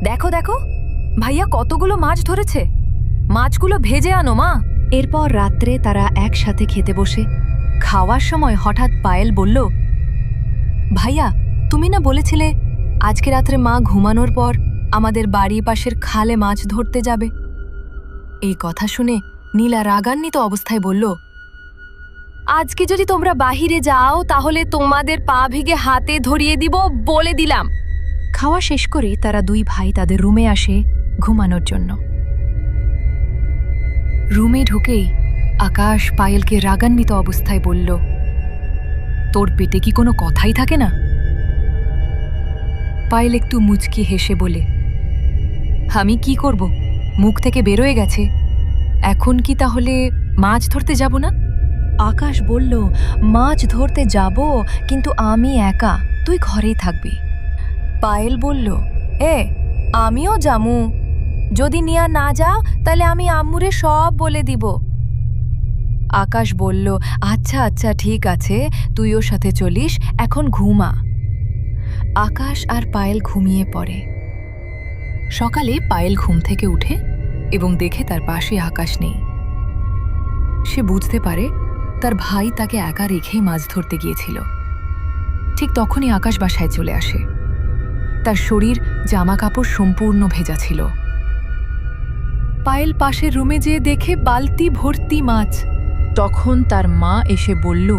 দেখো দেখো, ভাইয়া কতগুলো মাছ ধরেছে। মাছগুলো ভেজে আনো মা। এরপর রাত্রে তারা একসাথে খেতে বসে। খাওয়ার সময় হঠাৎ পায়েল বলল, ভাইয়া, তুমি না বলেছিলে আজকে রাত্রে মা ঘুমানোর পর আমাদের বাড়ির পাশের খালে মাছ ধরতে যাবে? এই কথা শুনে নীলা রাগান্বিত অবস্থায় বলল, আজকে যদি তোমরা বাহিরে যাও তাহলে তোমাদের পা ভেঙে হাতে ধরিয়ে দিব, বলে দিলাম। খাওয়া শেষ করে তারা দুই ভাই তাদের রুমে আসে ঘুমানোর জন্য। রুমে ঢুকেই আকাশ পায়েলকে রাগান্বিত অবস্থায় বলল, তোর পেটে কি কোনো কথাই থাকে না? পায়েল একটু মুচকি হেসে বলে, আমি কি করব, মুখ থেকে বেরোয় গেছে। এখন কি তাহলে মাছ ধরতে যাব না? আকাশ বলল, মাছ ধরতে যাব, কিন্তু আমি একা, তুই ঘরেই থাকবি। পায়েল বলল, আমিও যামু। যদি নিয়া না যাও তাহলে আমি আম্মুরে সব বলে দিব। আকাশ বলল, আচ্ছা আচ্ছা ঠিক আছে, তুই ওর সাথে চলিস, এখন ঘুমা। আকাশ আর পায়েল ঘুমিয়ে পড়ে। সকালে পায়েল ঘুম থেকে উঠে এবং দেখে তার পাশে আকাশ নেই। সে বুঝতে পারে তার ভাই তাকে একা রেখেই মাছ ধরতে গিয়েছিল। ঠিক তখনই আকাশ বাসায় চলে আসে। তার শরীর জামা কাপড় সম্পূর্ণ ভেজা ছিল। পায়েল পাশের রুমে যেয়ে দেখে বালতি ভর্তি মাছ। তখন তার মা এসে বলল,